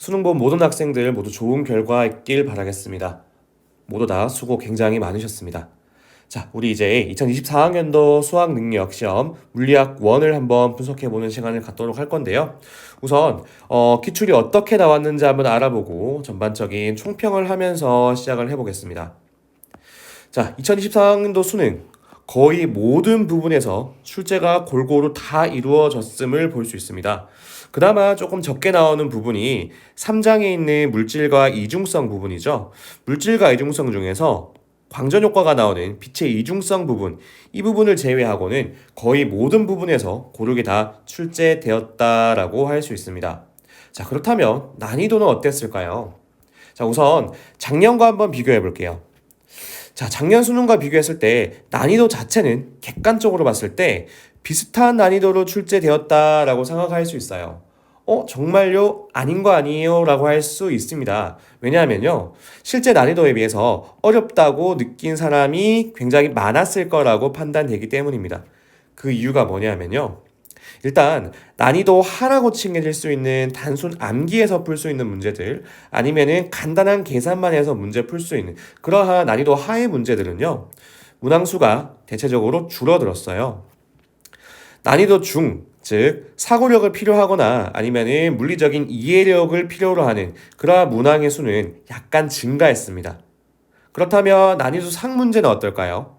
수능 본 모든 학생들 모두 좋은 결과 있길 바라겠습니다. 모두 다 수고 굉장히 많으셨습니다. 자, 우리 이제 2024학년도 수학 능력 시험 물리학 1을 한번 분석해보는 시간을 갖도록 할 건데요. 우선 기출이 어떻게 나왔는지 한번 알아보고 전반적인 총평을 하면서 시작을 해보겠습니다. 자, 2024학년도 수능 거의 모든 부분에서 출제가 골고루 다 이루어졌음을 볼 수 있습니다. 그나마 조금 적게 나오는 부분이 3장에 있는 물질과 이중성 부분이죠. 물질과 이중성 중에서 광전 효과가 나오는 빛의 이중성 부분, 이 부분을 제외하고는 거의 모든 부분에서 고르게 다 출제되었다라고 할 수 있습니다. 자, 그렇다면 난이도는 어땠을까요? 자, 우선 작년과 한번 비교해 볼게요. 자, 작년 수능과 비교했을 때 난이도 자체는 객관적으로 봤을 때 비슷한 난이도로 출제되었다라고 생각할 수 있어요. 정말요? 아닌 거 아니에요? 라고 할 수 있습니다. 왜냐하면요, 실제 난이도에 비해서 어렵다고 느낀 사람이 굉장히 많았을 거라고 판단되기 때문입니다. 그 이유가 뭐냐면요, 일단 난이도 하라고 칭해질 수 있는 단순 암기에서 풀 수 있는 문제들, 아니면은 간단한 계산만 해서 문제 풀 수 있는 그러한 난이도 하의 문제들은요, 문항수가 대체적으로 줄어들었어요. 난이도 중, 즉 사고력을 필요하거나 아니면은 물리적인 이해력을 필요로 하는 그러한 문항의 수는 약간 증가했습니다. 그렇다면 난이도 상 문제는 어떨까요?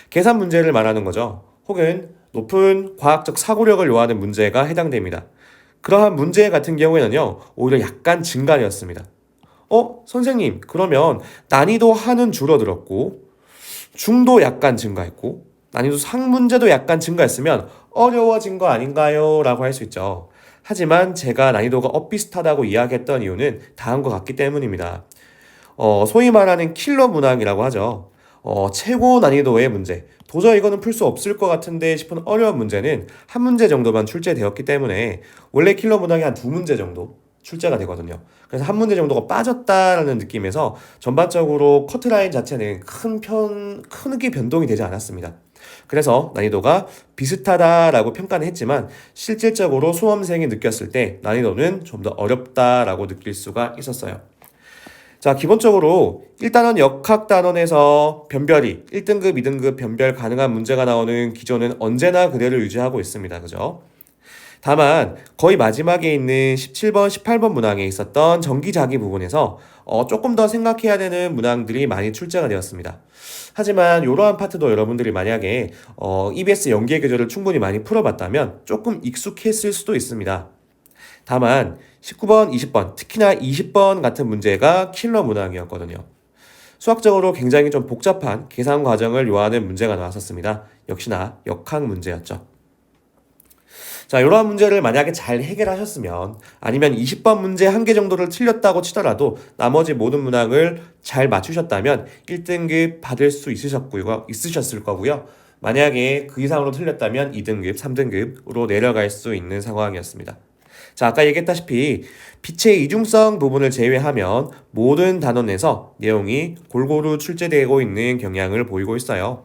계산 문제를 말하는 거죠. 혹은 높은 과학적 사고력을 요하는 문제가 해당됩니다. 그러한 문제 같은 경우에는요, 오히려 약간 증가되었습니다. 선생님, 그러면 난이도 하는 줄어들었고, 중도 약간 증가했고, 난이도 상 문제도 약간 증가했으면 어려워진 거 아닌가요? 라고 할 수 있죠. 하지만 제가 난이도가 엇비슷하다고 이야기했던 이유는 다음과 같기 때문입니다. 소위 말하는 킬러 문항이라고 하죠. 최고 난이도의 문제. 도저히 이거는 풀 수 없을 것 같은데 싶은 어려운 문제는 한 문제 정도만 출제되었기 때문에 원래 킬러 문항이 한 두 문제 정도 출제가 되거든요. 그래서 한 문제 정도가 빠졌다라는 느낌에서 전반적으로 커트라인 자체는 크게 변동이 되지 않았습니다. 그래서 난이도가 비슷하다라고 평가는 했지만 실질적으로 수험생이 느꼈을 때 난이도는 좀 더 어렵다라고 느낄 수가 있었어요. 자, 기본적으로 1단원 역학단원에서 변별이 1등급, 2등급 변별 가능한 문제가 나오는 기조는 언제나 그대로 유지하고 있습니다. 그죠? 다만 거의 마지막에 있는 17번, 18번 문항에 있었던 전기자기 부분에서 조금 더 생각해야 되는 문항들이 많이 출제가 되었습니다. 하지만 이러한 파트도 여러분들이 만약에 EBS 연계 교재를 충분히 많이 풀어봤다면 조금 익숙했을 수도 있습니다. 다만 19번, 20번, 특히나 20번 같은 문제가 킬러 문항이었거든요. 수학적으로 굉장히 좀 복잡한 계산 과정을 요하는 문제가 나왔었습니다. 역시나 역학 문제였죠. 자, 이러한 문제를 만약에 잘 해결하셨으면, 아니면 20번 문제 한 개 정도를 틀렸다고 치더라도 나머지 모든 문항을 잘 맞추셨다면 1등급 받을 수 있으셨을 거고요. 만약에 그 이상으로 틀렸다면 2등급, 3등급으로 내려갈 수 있는 상황이었습니다. 자, 아까 얘기했다시피 빛의 이중성 부분을 제외하면 모든 단원에서 내용이 골고루 출제되고 있는 경향을 보이고 있어요.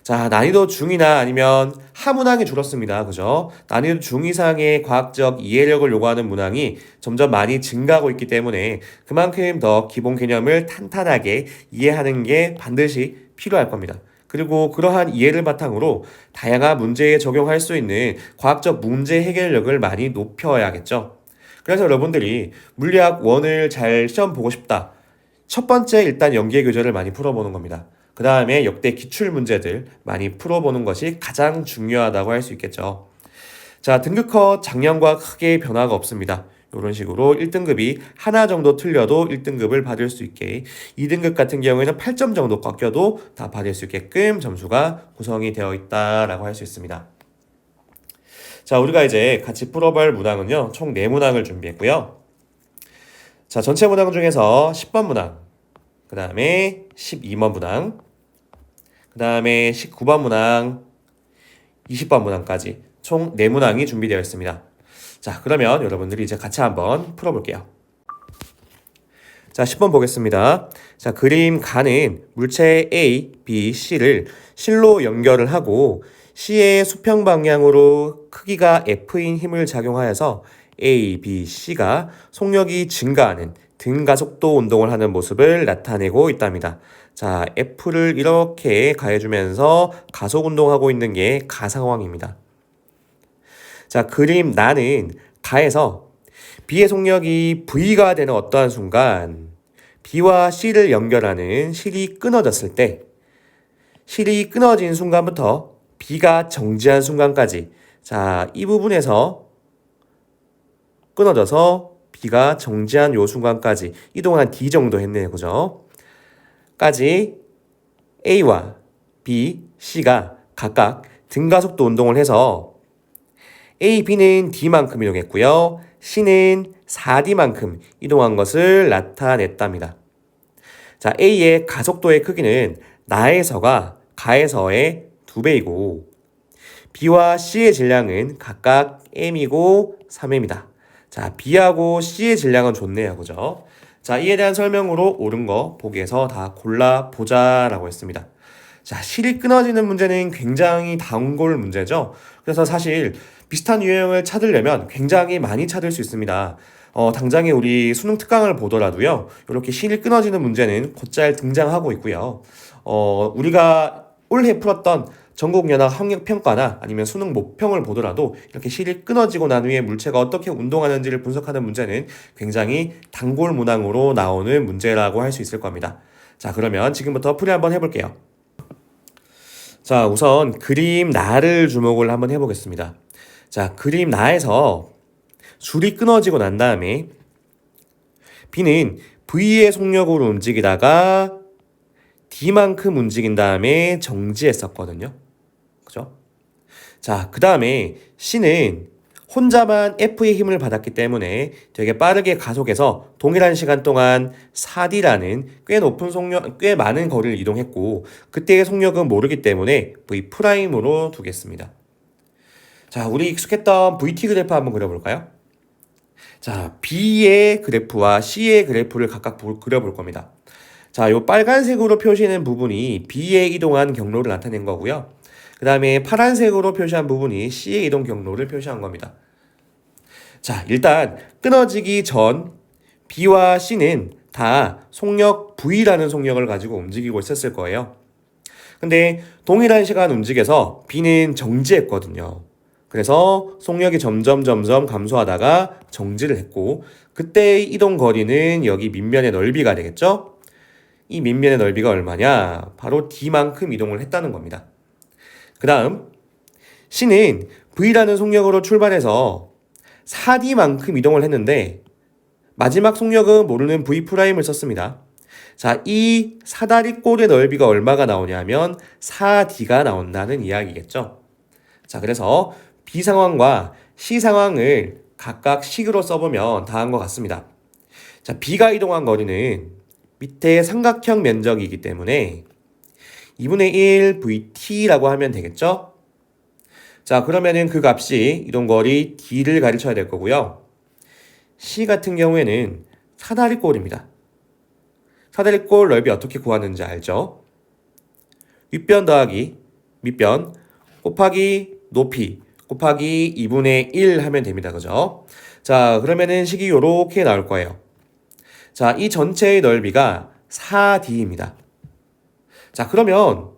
자, 난이도 중이나 아니면 하 문항이 줄었습니다. 그죠? 난이도 중 이상의 과학적 이해력을 요구하는 문항이 점점 많이 증가하고 있기 때문에 그만큼 더 기본 개념을 탄탄하게 이해하는 게 반드시 필요할 겁니다. 그리고 그러한 이해를 바탕으로 다양한 문제에 적용할 수 있는 과학적 문제 해결력을 많이 높여야겠죠. 그래서 여러분들이 물리학 1을 잘 시험 보고 싶다. 첫 번째 일단 연계 교재를 많이 풀어보는 겁니다. 그 다음에 역대 기출 문제들 많이 풀어보는 것이 가장 중요하다고 할 수 있겠죠. 자, 등급 컷 작년과 크게 변화가 없습니다. 이런 식으로 1등급이 하나 정도 틀려도 1등급을 받을 수 있게, 2등급 같은 경우에는 8점 정도 꺾여도 다 받을 수 있게끔 점수가 구성이 되어 있다라고 할 수 있습니다. 자, 우리가 이제 같이 풀어볼 문항은요, 총 4문항을 준비했고요. 자, 전체 문항 중에서 10번 문항, 그 다음에 12번 문항, 그 다음에 19번 문항, 20번 문항까지 총 4문항이 준비되어 있습니다. 자, 그러면 여러분들이 이제 같이 한번 풀어볼게요. 자, 10번 보겠습니다. 자, 그림 가는 물체 A, B, C를 실로 연결을 하고 C의 수평 방향으로 크기가 F인 힘을 작용하여서 A, B, C가 속력이 증가하는 등가속도 운동을 하는 모습을 나타내고 있답니다. 자, F를 이렇게 가해주면서 가속 운동하고 있는 게 가 상황입니다. 자, 그림 나는 가에서 B의 속력이 V가 되는 어떠한 순간 B와 C를 연결하는 실이 끊어졌을 때 실이 끊어진 순간부터 B가 정지한 순간까지 자, 이 부분에서 끊어져서 B가 정지한 요 순간까지 이동을 한 D 정도 했네요. 그죠? 까지 A와 B, C가 각각 등가속도 운동을 해서 A, B는 D만큼 이동했고요. C는 4D만큼 이동한 것을 나타냈답니다. 자, A의 가속도의 크기는 나에서가 가에서의 2배이고 B와 C의 질량은 각각 M이고 3M이다. 자, B하고 C의 질량은 좋네요. 그죠? 자, 이에 대한 설명으로 옳은 거 보기에서 다 골라보자 라고 했습니다. 자, 실이 끊어지는 문제는 굉장히 단골 문제죠. 그래서 사실 비슷한 유형을 찾으려면 굉장히 많이 찾을 수 있습니다. 당장에 우리 수능 특강을 보더라도요. 이렇게 실이 끊어지는 문제는 곧잘 등장하고 있고요. 우리가 올해 풀었던 전국연합 학력평가나 아니면 수능 모평을 보더라도 이렇게 실이 끊어지고 난 후에 물체가 어떻게 운동하는지를 분석하는 문제는 굉장히 단골 문항으로 나오는 문제라고 할 수 있을 겁니다. 자, 그러면 지금부터 풀이 한번 해볼게요. 자, 우선 그림 나를 주목을 한번 해보겠습니다. 자, 그림 나에서 줄이 끊어지고 난 다음에 B는 V의 속력으로 움직이다가 D만큼 움직인 다음에 정지했었거든요. 그죠? 자, 그 다음에 C는 혼자만 F의 힘을 받았기 때문에 되게 빠르게 가속해서 동일한 시간 동안 4D라는 꽤 높은 속력, 꽤 많은 거리를 이동했고 그때의 속력은 모르기 때문에 V'으로 두겠습니다. 자, 우리 익숙했던 VT 그래프 한번 그려볼까요? 자, B의 그래프와 C의 그래프를 각각 그려볼 겁니다. 자, 요 빨간색으로 표시된 부분이 B의 이동한 경로를 나타낸 거고요. 그 다음에 파란색으로 표시한 부분이 C의 이동 경로를 표시한 겁니다. 자, 일단 끊어지기 전 B와 C는 다 속력 V라는 속력을 가지고 움직이고 있었을 거예요. 근데 동일한 시간 움직여서 B는 정지했거든요. 그래서 속력이 점점 감소하다가 정지를 했고 그때의 이동 거리는 여기 밑면의 넓이가 되겠죠? 이 밑면의 넓이가 얼마냐? 바로 D만큼 이동을 했다는 겁니다. 그 다음 C는 V라는 속력으로 출발해서 4D만큼 이동을 했는데 마지막 속력은 모르는 V'을 썼습니다. 자, 이 사다리 꼴의 넓이가 얼마가 나오냐면 4D가 나온다는 이야기겠죠. 자, 그래서 B 상황과 C 상황을 각각 식으로 써보면 다음과 같습니다. 자, B가 이동한 거리는 밑에 삼각형 면적이기 때문에 2분의 1 VT라고 하면 되겠죠? 자, 그러면은 그 값이 이동거리 D를 가르쳐야 될 거고요. C 같은 경우에는 사다리꼴입니다. 사다리꼴 넓이 어떻게 구하는지 알죠? 윗변 더하기 밑변 곱하기 높이 곱하기 2분의 1 하면 됩니다. 그죠? 자, 그러면은 식이 요렇게 나올 거예요. 자, 이 전체의 넓이가 4D입니다. 자, 그러면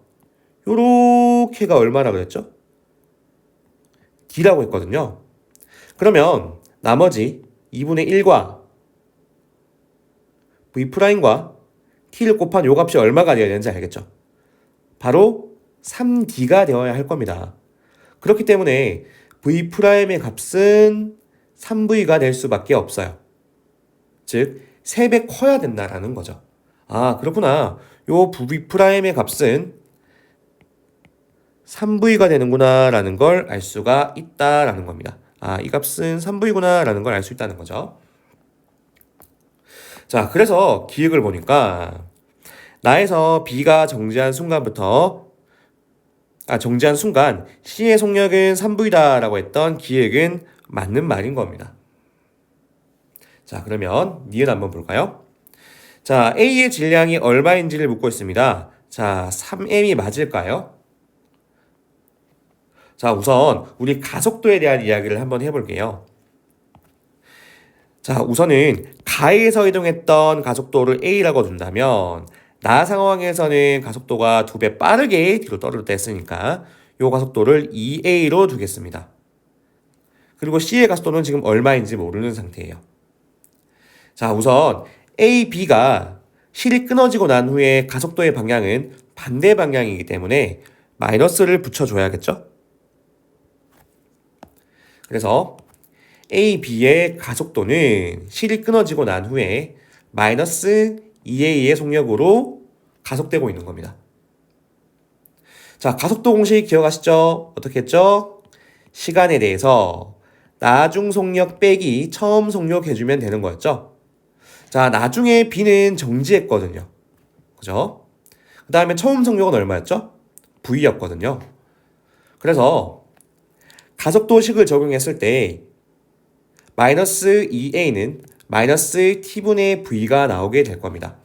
요렇게가 얼마나 그랬죠? D라고 했거든요. 그러면 나머지 2분의 1과 V'과 T를 곱한 요 값이 얼마가 되어야 되는지 알겠죠? 바로 3D가 되어야 할 겁니다. 그렇기 때문에 V'의 값은 3V가 될 수밖에 없어요. 즉 3배 커야 된다라는 거죠. 아, 그렇구나. 요 V'의 값은 3V가 되는구나 라는 걸 알 수가 있다라는 겁니다. 아, 이 값은 3V구나 라는 걸 알 수 있다는 거죠. 자, 그래서 기획을 보니까 나에서 B가 정지한 순간 C의 속력은 3V다라고 했던 기획은 맞는 말인 겁니다. 자, 그러면 니은 한번 볼까요? 자, A의 질량이 얼마인지를 묻고 있습니다. 자, 3M이 맞을까요? 자, 우선 우리 가속도에 대한 이야기를 한번 해볼게요. 자, 우선은 가에서 이동했던 가속도를 a라고 둔다면 나 상황에서는 가속도가 2배 빠르게 뒤로 떨어졌다 했으니까 이 가속도를 2a로 두겠습니다. 그리고 c의 가속도는 지금 얼마인지 모르는 상태예요. 자, 우선 a, b가 실이 끊어지고 난 후에 가속도의 방향은 반대 방향이기 때문에 마이너스를 붙여줘야겠죠? 그래서 a, b의 가속도는 실이 끊어지고 난 후에 마이너스 2a의 속력으로 가속되고 있는 겁니다. 자, 가속도 공식 기억하시죠? 어떻게 했죠? 시간에 대해서 나중 속력 빼기 처음 속력 해주면 되는 거였죠? 자, 나중에 b는 정지했거든요. 그죠? 그 다음에 처음 속력은 얼마였죠? v였거든요. 그래서 가속도식을 적용했을 때 마이너스 2a는 마이너스 t분의 v가 나오게 될 겁니다.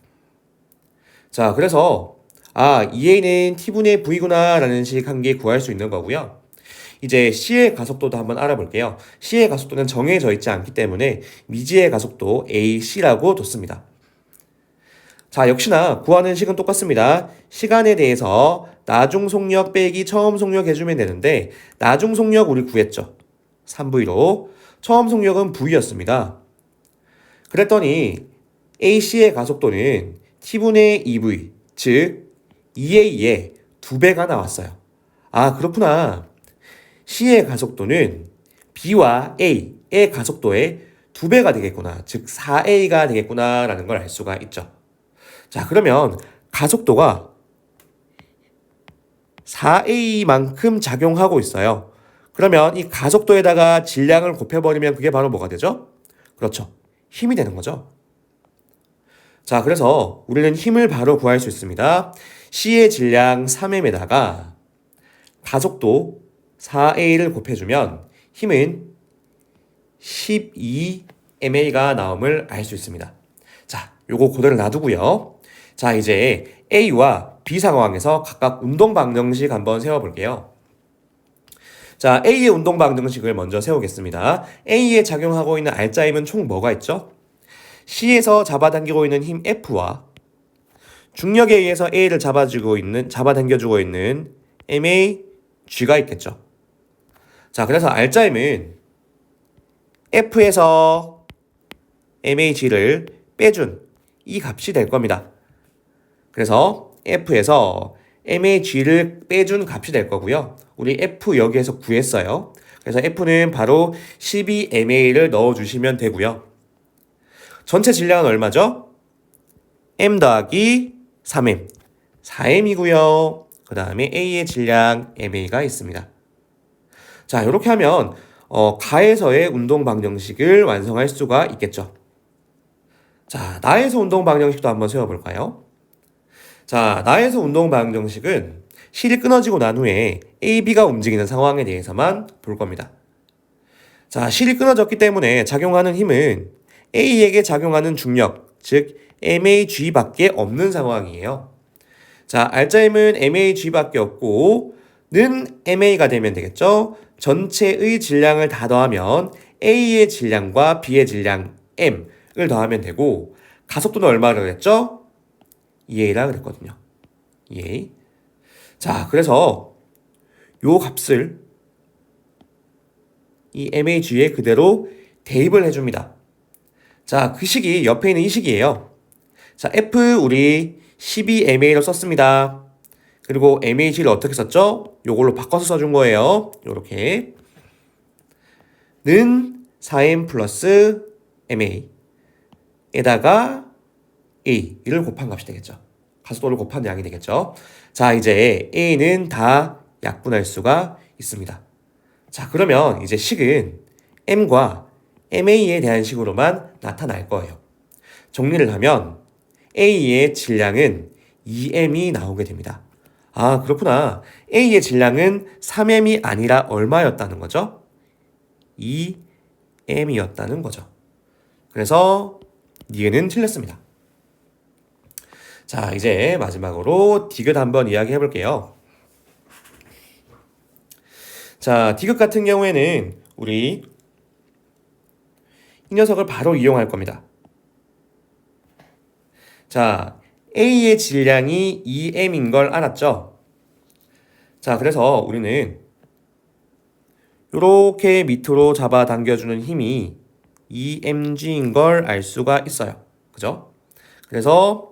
자, 그래서 2a는 t분의 v구나 라는 식 한 개 구할 수 있는 거고요. 이제 c의 가속도도 한번 알아볼게요. c의 가속도는 정해져 있지 않기 때문에 미지의 가속도 ac라고 뒀습니다. 자, 역시나 구하는 식은 똑같습니다. 시간에 대해서 나중 속력 빼기 처음 속력 해주면 되는데 나중 속력 우리 구했죠. 3v로 처음 속력은 v였습니다. 그랬더니 ac의 가속도는 t분의 2v 즉 2a의 2배가 나왔어요. 그렇구나. c의 가속도는 b와 a의 가속도의 2배가 되겠구나. 즉 4a가 되겠구나 라는 걸 알 수가 있죠. 자, 그러면 가속도가 4a만큼 작용하고 있어요. 그러면 이 가속도에다가 질량을 곱해버리면 그게 바로 뭐가 되죠? 그렇죠. 힘이 되는 거죠. 자, 그래서 우리는 힘을 바로 구할 수 있습니다. C의 질량 3m에다가 가속도 4a를 곱해주면 힘은 12ma가 나옴을 알 수 있습니다. 자, 요거 그대로 놔두고요. 자, 이제 A와 B 상황에서 각각 운동 방정식 한번 세워볼게요. 자, A의 운동 방정식을 먼저 세우겠습니다. A에 작용하고 있는 R자임은 총 뭐가 있죠? C에서 잡아당기고 있는 힘 F와 중력에 의해서 A를 잡아당겨주고 있는 MAG가 있겠죠. 자, 그래서 R자임은 F에서 MAG를 빼준 이 값이 될 겁니다. 그래서 F에서 MAG를 빼준 값이 될 거고요. 우리 F 여기에서 구했어요. 그래서 F는 바로 12ma를 넣어주시면 되고요. 전체 질량은 얼마죠? m 더하기 3m, 4m이고요. 그 다음에 A의 질량 ma가 있습니다. 자, 이렇게 하면 가에서의 운동 방정식을 완성할 수가 있겠죠. 자, 나에서 운동 방정식도 한번 세워볼까요? 자, 나에서 운동 방정식은 실이 끊어지고 난 후에 AB가 움직이는 상황에 대해서만 볼 겁니다. 자, 실이 끊어졌기 때문에 작용하는 힘은 A에게 작용하는 중력, 즉 MAG밖에 없는 상황이에요. 자, R자임은 MAG밖에 없고 는 MA가 되면 되겠죠. 전체의 질량을 다 더하면 A의 질량과 B의 질량 M을 더하면 되고 가속도는 얼마를 그랬죠? 2a라 그랬거든요. 2a. 자, 그래서 요 값을 이 MAG에 그대로 대입을 해줍니다. 자, 그 식이 옆에 있는 이 식이에요. 자, F 우리 12ma로 썼습니다. 그리고 MAG를 어떻게 썼죠? 요걸로 바꿔서 써준 거예요. 요렇게. 는 4m 플러스 MA에다가 A를 곱한 값이 되겠죠. 가속도를 곱한 양이 되겠죠. 자, 이제 A는 다 약분할 수가 있습니다. 자, 그러면 이제 식은 M과 MA에 대한 식으로만 나타날 거예요. 정리를 하면 A의 질량은 2M이 나오게 됩니다. 그렇구나. A의 질량은 3M이 아니라 얼마였다는 거죠? 2M이었다는 거죠. 그래서 니은은 틀렸습니다. 자, 이제 마지막으로 디귿 한번 이야기해 볼게요. 자, 디귿 같은 경우에는 우리 이 녀석을 바로 이용할 겁니다. 자, A의 질량이 2m인 걸 알았죠? 자, 그래서 우리는 이렇게 밑으로 잡아당겨주는 힘이 2mg인 걸 알 수가 있어요. 그죠? 그래서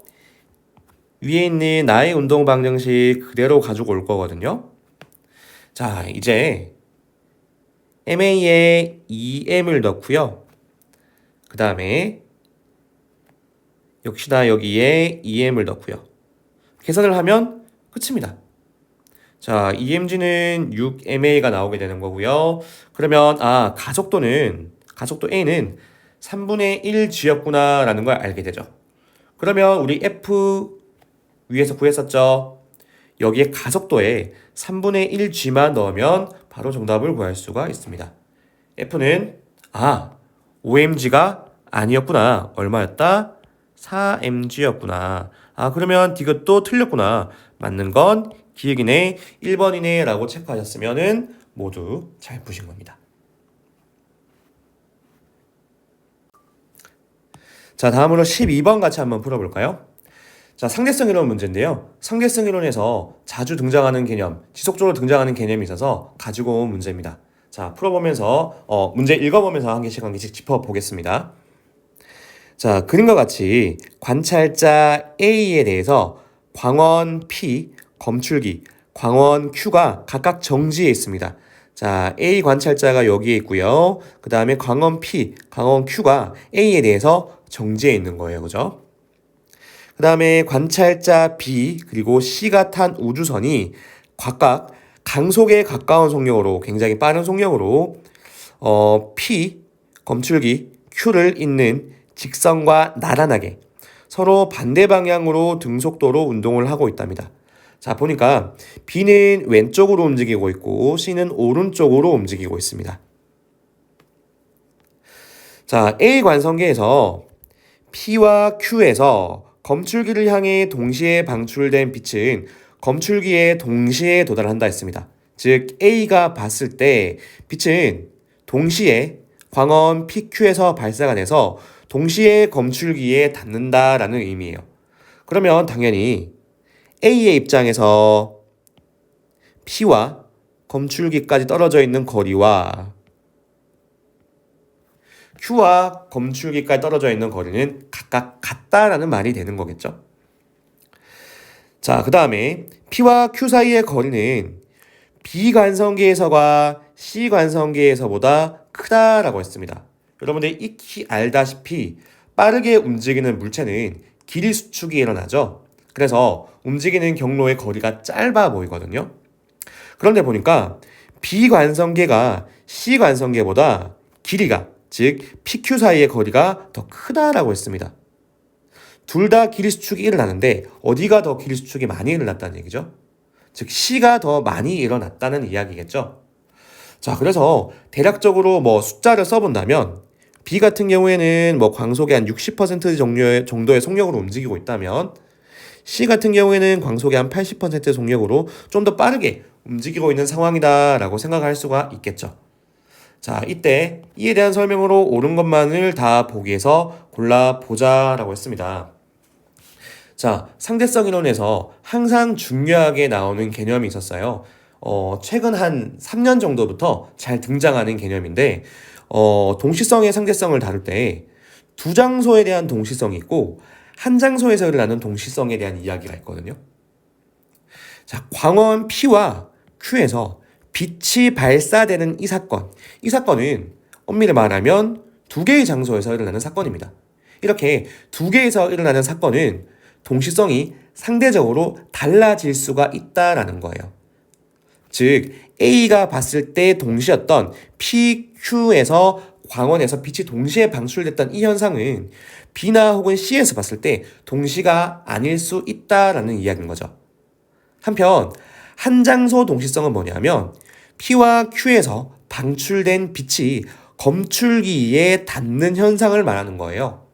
위에 있는 나의 운동 방정식 그대로 가지고 올 거거든요. 자, 이제 MA에 2m을 넣고요. 그 다음에 역시나 여기에 2m을 넣고요. 계산을 하면 끝입니다. 자, EMG는 6MA가 나오게 되는 거고요. 그러면 가속도 A는 3분의 1g였구나 라는 걸 알게 되죠. 그러면 우리 F 위에서 구했었죠. 여기에 가속도에 3분의 1g만 넣으면 바로 정답을 구할 수가 있습니다. F는 5mg가 아니었구나. 얼마였다? 4mg였구나. 그러면 이것도 틀렸구나. 맞는 건 기획이네, 1번이네 라고 체크하셨으면 모두 잘 푸신 겁니다. 자, 다음으로 12번 같이 한번 풀어볼까요? 자, 상대성 이론 문제인데요. 상대성 이론에서 자주 등장하는 개념, 지속적으로 등장하는 개념이 있어서 가지고 온 문제입니다. 자, 풀어보면서 문제 읽어보면서 한 개씩 짚어보겠습니다. 자, 그림과 같이 관찰자 A에 대해서 광원 P, 검출기, 광원 Q가 각각 정지해 있습니다. 자, A 관찰자가 여기에 있고요. 그 다음에 광원 P, 광원 Q가 A에 대해서 정지해 있는 거예요. 그죠? 그 다음에 관찰자 B 그리고 C가 탄 우주선이 각각 강속에 가까운 속력으로, 굉장히 빠른 속력으로 P, 검출기, Q를 잇는 직선과 나란하게 서로 반대 방향으로 등속도로 운동을 하고 있답니다. 자, 보니까 B는 왼쪽으로 움직이고 있고 C는 오른쪽으로 움직이고 있습니다. 자, A 관성계에서 P와 Q에서 검출기를 향해 동시에 방출된 빛은 검출기에 동시에 도달한다 했습니다. 즉 A가 봤을 때 빛은 동시에 광원 PQ에서 발사가 돼서 동시에 검출기에 닿는다라는 의미예요. 그러면 당연히 A의 입장에서 P와 검출기까지 떨어져 있는 거리와 Q와 검출기까지 떨어져 있는 거리는 각각 같다라는 말이 되는 거겠죠. 자, 그 다음에 P와 Q 사이의 거리는 B 관성계에서가 C 관성계에서보다 크다라고 했습니다. 여러분들 익히 알다시피 빠르게 움직이는 물체는 길이 수축이 일어나죠. 그래서 움직이는 경로의 거리가 짧아 보이거든요. 그런데 보니까 B 관성계가 C 관성계보다 길이가, 즉 PQ 사이의 거리가 더 크다라고 했습니다. 둘 다 길이 수축이 일어나는데 어디가 더 길이 수축이 많이 일어났다는 얘기죠? 즉 C가 더 많이 일어났다는 이야기겠죠? 자, 그래서 대략적으로 숫자를 써본다면 B 같은 경우에는 광속의 한 60% 정도의 속력으로 움직이고 있다면 C 같은 경우에는 광속의 한 80% 속력으로 좀 더 빠르게 움직이고 있는 상황이다라고 생각할 수가 있겠죠. 자, 이때 이에 대한 설명으로 옳은 것만을 다 보기에서 골라보자라고 했습니다. 자, 상대성 이론에서 항상 중요하게 나오는 개념이 있었어요. 최근 한 3년 정도부터 잘 등장하는 개념인데 동시성의 상대성을 다룰 때 두 장소에 대한 동시성이 있고 한 장소에서 일어나는 동시성에 대한 이야기가 있거든요. 자, 광원 P와 Q에서 빛이 발사되는 이 사건은 엄밀히 말하면 두 개의 장소에서 일어나는 사건입니다. 이렇게 두 개에서 일어나는 사건은 동시성이 상대적으로 달라질 수가 있다라는 거예요. 즉 A가 봤을 때 동시였던 PQ에서 광원에서 빛이 동시에 방출됐던 이 현상은 B나 혹은 C에서 봤을 때 동시가 아닐 수 있다라는 이야기인 거죠. 한편 한 장소 동시성은 뭐냐면 P와 Q에서 방출된 빛이 검출기에 닿는 현상을 말하는 거예요.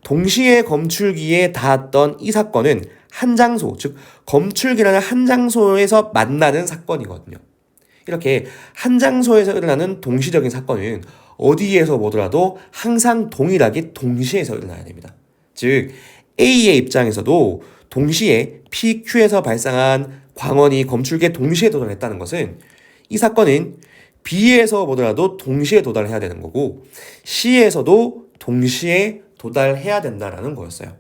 동시에 검출기에 닿았던 이 사건은 한 장소, 즉 검출기라는 한 장소에서 만나는 사건이거든요. 이렇게 한 장소에서 일어나는 동시적인 사건은 어디에서 보더라도 항상 동일하게 동시에서 일어나야 됩니다. 즉 A의 입장에서도 동시에 PQ에서 발생한 광원이 검출기에 동시에 도달했다는 것은 이 사건은 B에서 보더라도 동시에 도달해야 되는 거고 C에서도 동시에 도달해야 된다라는 거였어요.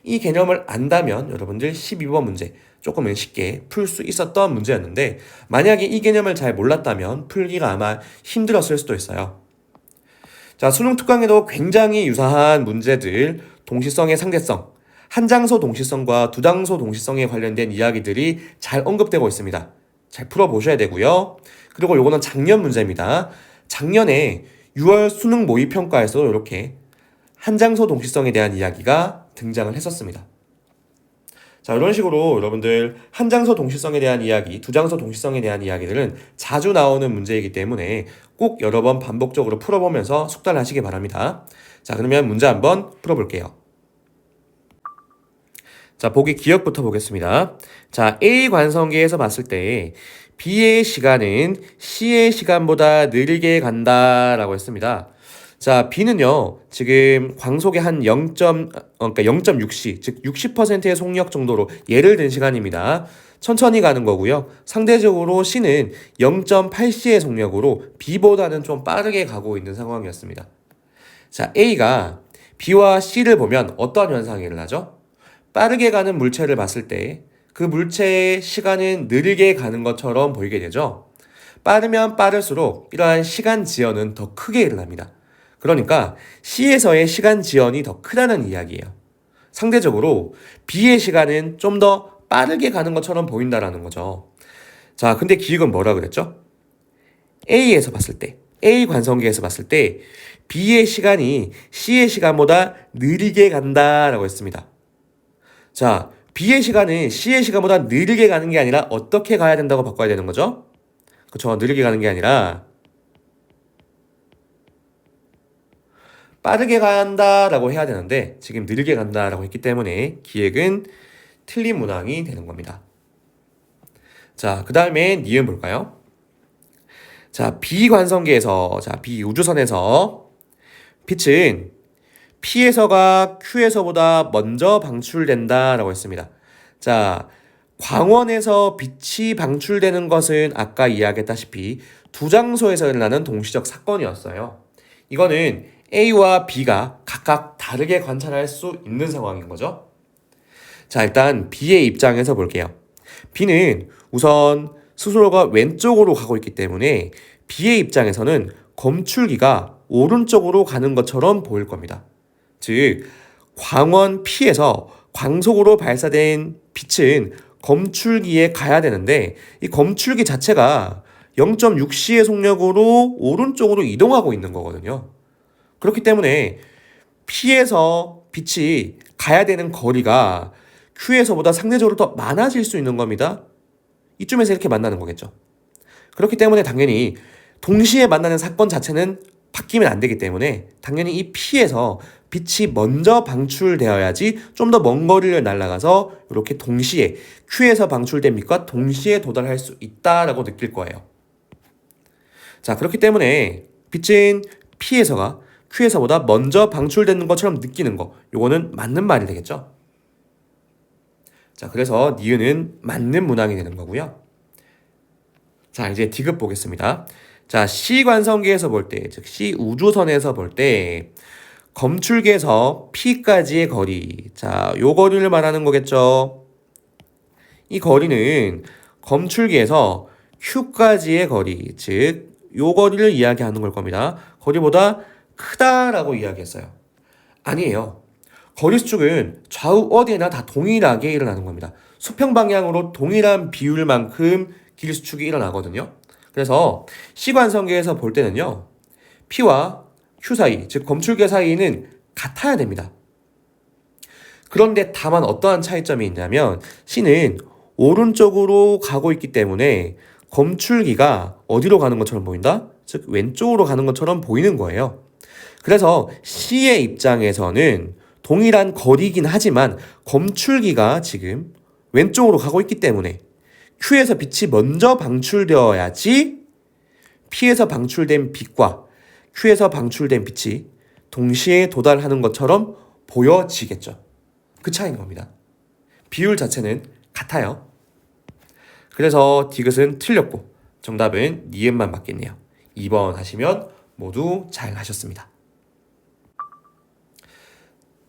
이 개념을 안다면 여러분들 12번 문제 조금은 쉽게 풀 수 있었던 문제였는데 만약에 이 개념을 잘 몰랐다면 풀기가 아마 힘들었을 수도 있어요. 자, 수능 특강에도 굉장히 유사한 문제들, 동시성의 상대성, 한 장소 동시성과 두 장소 동시성에 관련된 이야기들이 잘 언급되고 있습니다. 잘 풀어보셔야 되고요. 그리고 요거는 작년 문제입니다. 작년에 6월 수능 모의평가에서 이렇게 한 장소 동시성에 대한 이야기가 등장을 했었습니다. 자, 이런 식으로 여러분들 한 장소 동시성에 대한 이야기, 두 장소 동시성에 대한 이야기들은 자주 나오는 문제이기 때문에 꼭 여러 번 반복적으로 풀어보면서 숙달을 하시기 바랍니다. 자, 그러면 문제 한번 풀어볼게요. 자, 보기 기억부터 보겠습니다. 자, A 관성계에서 봤을 때 B의 시간은 C의 시간보다 느리게 간다라고 했습니다. 자, B는요, 지금 광속의 한 0.6C, 즉 60%의 속력 정도로 예를 든 시간입니다. 천천히 가는 거고요. 상대적으로 C는 0.8C의 속력으로 B보다는 좀 빠르게 가고 있는 상황이었습니다. 자, A가 B와 C를 보면 어떤 현상이 일어나죠? 빠르게 가는 물체를 봤을 때 그 물체의 시간은 느리게 가는 것처럼 보이게 되죠. 빠르면 빠를수록 이러한 시간 지연은 더 크게 일어납니다. 그러니까 C에서의 시간 지연이 더 크다는 이야기예요. 상대적으로 B의 시간은 좀 더 빠르게 가는 것처럼 보인다라는 거죠. 자, 근데 기억은 뭐라 그랬죠? A에서 봤을 때, A 관성계에서 봤을 때 B의 시간이 C의 시간보다 느리게 간다라고 했습니다. 자, B의 시간은 C의 시간보다 느리게 가는 게 아니라 어떻게 가야 된다고 바꿔야 되는 거죠? 그렇죠. 느리게 가는 게 아니라 빠르게 간다라고 해야 되는데 지금 느리게 간다라고 했기 때문에 기획은 틀린 문항이 되는 겁니다. 자, 그 다음에 니은 볼까요? 자, B 관성계에서, 자, B 우주선에서 빛은 P에서가 Q에서보다 먼저 방출된다라고 했습니다. 자, 광원에서 빛이 방출되는 것은 아까 이야기했다시피 두 장소에서 일어나는 동시적 사건이었어요. 이거는 A와 B가 각각 다르게 관찰할 수 있는 상황인 거죠. 자, 일단 B의 입장에서 볼게요. B는 우선 스스로가 왼쪽으로 가고 있기 때문에 B의 입장에서는 검출기가 오른쪽으로 가는 것처럼 보일 겁니다. 즉, 광원 P에서 광속으로 발사된 빛은 검출기에 가야 되는데 이 검출기 자체가 0.6C의 속력으로 오른쪽으로 이동하고 있는 거거든요. 그렇기 때문에 P에서 빛이 가야 되는 거리가 Q에서보다 상대적으로 더 많아질 수 있는 겁니다. 이쯤에서 이렇게 만나는 거겠죠. 그렇기 때문에 당연히 동시에 만나는 사건 자체는 바뀌면 안 되기 때문에 당연히 이 P에서 빛이 먼저 방출되어야지 좀 더 먼 거리를 날아가서 이렇게 동시에 Q에서 방출된 빛과 동시에 도달할 수 있다라고 느낄 거예요. 자, 그렇기 때문에 빛은 P에서가 Q에서보다 먼저 방출되는 것처럼 느끼는 거, 요거는 맞는 말이 되겠죠. 자, 그래서 니은은 맞는 문항이 되는 거고요. 자, 이제 D급 보겠습니다. 자, C 관성계에서 볼 때, 즉 C 우주선에서 볼 때 검출기에서 P까지의 거리, 자, 요 거리를 말하는 거겠죠. 이 거리는 검출기에서 Q까지의 거리, 즉 요 거리를 이야기하는 걸 겁니다. 거리보다 크다라고 이야기했어요. 아니에요. 거리 수축은 좌우 어디에나 다 동일하게 일어나는 겁니다. 수평 방향으로 동일한 비율만큼 길 수축이 일어나거든요. 그래서 시관성계에서 볼 때는요, P와 Q 사이, 즉 검출계 사이는 같아야 됩니다. 그런데 다만 어떠한 차이점이 있냐면 C는 오른쪽으로 가고 있기 때문에 검출기가 어디로 가는 것처럼 보인다? 즉 왼쪽으로 가는 것처럼 보이는 거예요. 그래서 C의 입장에서는 동일한 거리이긴 하지만 검출기가 지금 왼쪽으로 가고 있기 때문에 Q에서 빛이 먼저 방출되어야지 P에서 방출된 빛과 Q에서 방출된 빛이 동시에 도달하는 것처럼 보여지겠죠. 그 차이인 겁니다. 비율 자체는 같아요. 그래서 디귿은 틀렸고 정답은 니은만 맞겠네요. 2번 하시면 모두 잘 하셨습니다.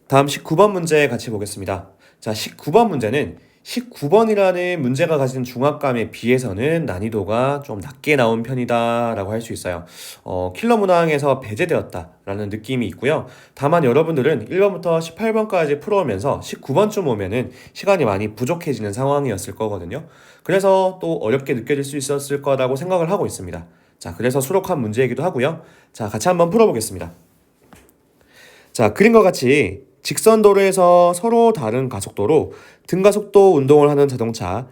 다음 19번 문제 같이 보겠습니다. 자, 19번 문제는 19번이라는 문제가 가진 중압감에 비해서는 난이도가 좀 낮게 나온 편이다 라고 할 수 있어요. 킬러 문항에서 배제되었다 라는 느낌이 있고요. 다만 여러분들은 1번부터 18번까지 풀어오면서 19번쯤 오면은 시간이 많이 부족해지는 상황이었을 거거든요. 그래서 또 어렵게 느껴질 수 있었을 거라고 생각을 하고 있습니다. 자, 그래서 수록한 문제이기도 하고요. 자, 같이 한번 풀어보겠습니다. 자, 그림과 같이 직선 도로에서 서로 다른 가속도로 등가속도 운동을 하는 자동차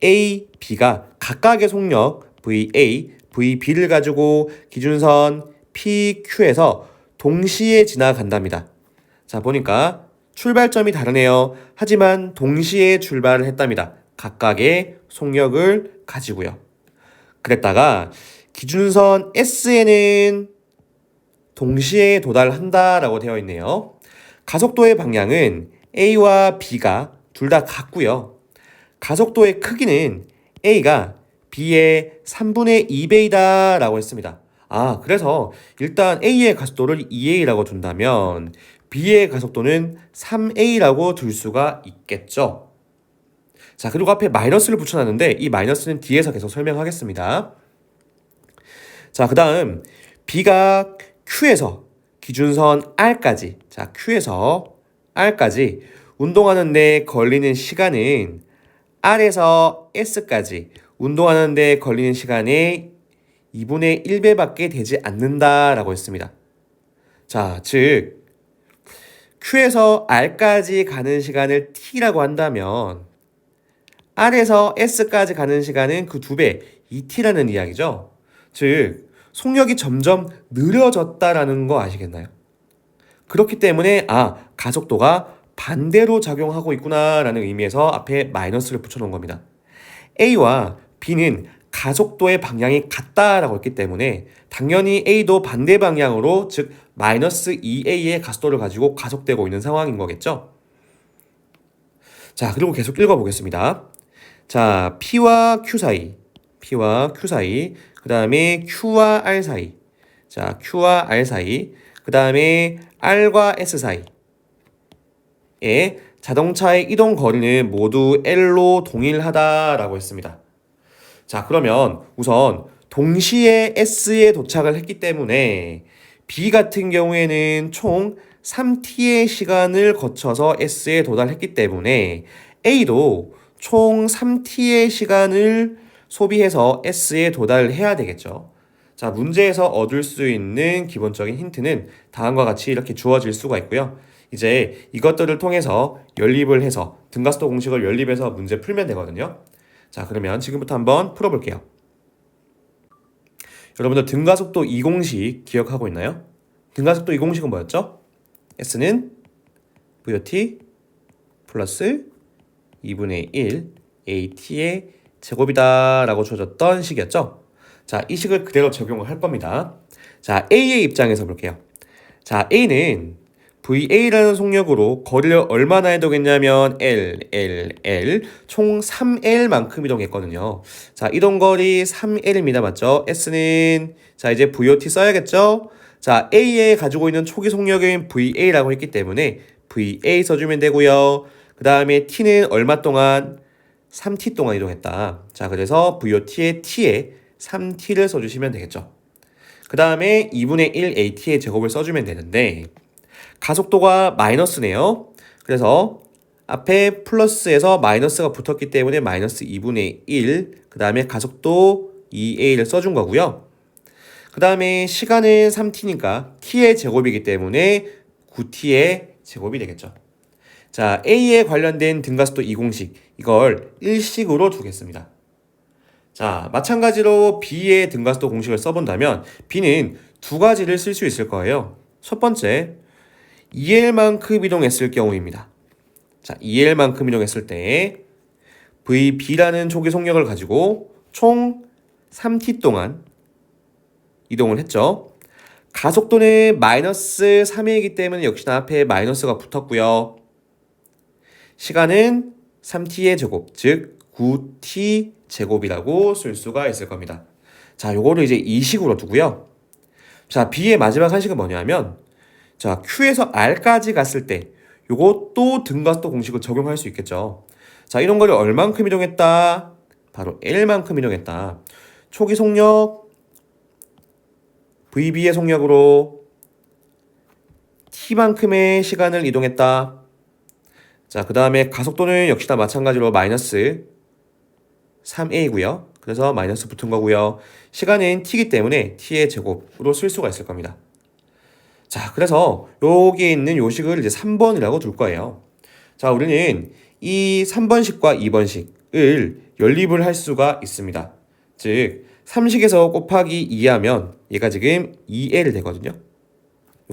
A, B가 각각의 속력 VA, VB를 가지고 기준선 PQ에서 동시에 지나간답니다. 자, 보니까 출발점이 다르네요. 하지만 동시에 출발을 했답니다. 각각의 속력을 가지고요. 그랬다가 기준선 S에는 동시에 도달한다라고 되어 있네요. 가속도의 방향은 A와 B가 둘 다 같고요. 가속도의 크기는 A가 B의 3분의 2배이다 라고 했습니다. 그래서 일단 A의 가속도를 2A라고 둔다면 B의 가속도는 3A라고 둘 수가 있겠죠. 자, 그리고 앞에 마이너스를 붙여놨는데 이 마이너스는 뒤에서 계속 설명하겠습니다. 자, 그 다음 B가 Q에서 기준선 R까지, 자, Q에서 R까지 운동하는 데 걸리는 시간은 R에서 S까지 운동하는 데 걸리는 시간의 2분의 1배밖에 되지 않는다라고 했습니다. 자, 즉 Q에서 R까지 가는 시간을 T라고 한다면 R에서 S까지 가는 시간은 그 2배, 2T라는 이야기죠. 즉 속력이 점점 느려졌다라는 거 아시겠나요? 그렇기 때문에 가속도가 반대로 작용하고 있구나라는 의미에서 앞에 마이너스를 붙여놓은 겁니다. A와 B는 가속도의 방향이 같다라고 했기 때문에 당연히 A도 반대 방향으로 즉 마이너스 2A의 가속도를 가지고 가속되고 있는 상황인 거겠죠? 자, 그리고 계속 읽어보겠습니다. 자, P와 Q 사이, 그 다음에 Q와 R 사이, 자, Q와 R 사이, 그 다음에 R과 S 사이에 자동차의 이동 거리는 모두 L로 동일하다라고 했습니다. 자, 그러면 우선 동시에 S에 도착을 했기 때문에 B 같은 경우에는 총 3T의 시간을 거쳐서 S에 도달했기 때문에 A도 총 3T의 시간을 소비해서 S에 도달해야 되겠죠. 자, 문제에서 얻을 수 있는 기본적인 힌트는 다음과 같이 이렇게 주어질 수가 있고요. 이제 이것들을 통해서 연립을 해서 등가속도 공식을 연립해서 문제 풀면 되거든요. 자, 그러면 지금부터 한번 풀어볼게요. 여러분들 등가속도 이공식 기억하고 있나요? 등가속도 이공식은 뭐였죠? S는 VOT 플러스 2분의 1 AT의 제곱이다 라고 주어졌던 식이었죠. 자, 이 식을 그대로 적용을 할 겁니다. 자, A의 입장에서 볼게요. 자, A는 VA라는 속력으로 거리를 얼마나 이동했냐면 L 총 3L만큼 이동했거든요. 자, 이동거리 3L입니다. 맞죠? S는 자, 이제 VOT 써야겠죠? 자, A에 가지고 있는 초기 속력은 VA라고 했기 때문에 VA 써주면 되고요. 그 다음에 T는 얼마 동안? 3T 동안 이동했다. 자, 그래서 VOT의 T에 3T를 써주시면 되겠죠. 그 다음에 2분의 1 AT의 제곱을 써주면 되는데 가속도가 마이너스네요. 그래서 앞에 플러스에서 마이너스가 붙었기 때문에 마이너스 2분의 1, 그 다음에 가속도 2A를 써준 거고요. 그 다음에 시간은 3T니까 T의 제곱이기 때문에 9T의 제곱이 되겠죠. 자, A에 관련된 등가속도 이공식, 이걸 일식으로 두겠습니다. 자, 마찬가지로 B의 등가속도 공식을 써본다면 B는 두 가지를 쓸 수 있을 거예요. 첫 번째, 2L만큼 이동했을 경우입니다. 자, 2L만큼 이동했을 때 VB라는 초기 속력을 가지고 총 3T 동안 이동을 했죠. 가속도는 마이너스 3이기 때문에 역시나 앞에 마이너스가 붙었고요. 시간은 3t의 제곱, 즉 9t 제곱이라고 쓸 수가 있을 겁니다. 자, 요거를 이제 이 식으로 두고요. 자, b의 마지막 한식은 뭐냐면, 자, q에서 r까지 갔을 때 요것도 등가속도 공식을 적용할 수 있겠죠. 자, 이런 거를 얼만큼 이동했다? 바로 L만큼 이동했다. 초기 속력 VB의 속력으로 T만큼의 시간을 이동했다. 자, 그 다음에 가속도는 역시나 마찬가지로 마이너스 3a고요. 그래서 마이너스 붙은 거고요. 시간은 t이기 때문에 t의 제곱으로 쓸 수가 있을 겁니다. 자, 그래서 여기에 있는 요식을 이제 3번이라고 둘 거예요. 자, 우리는 이 3번식과 2번식을 연립을 할 수가 있습니다. 즉, 3식에서 곱하기 2 하면 얘가 지금 2L 되거든요.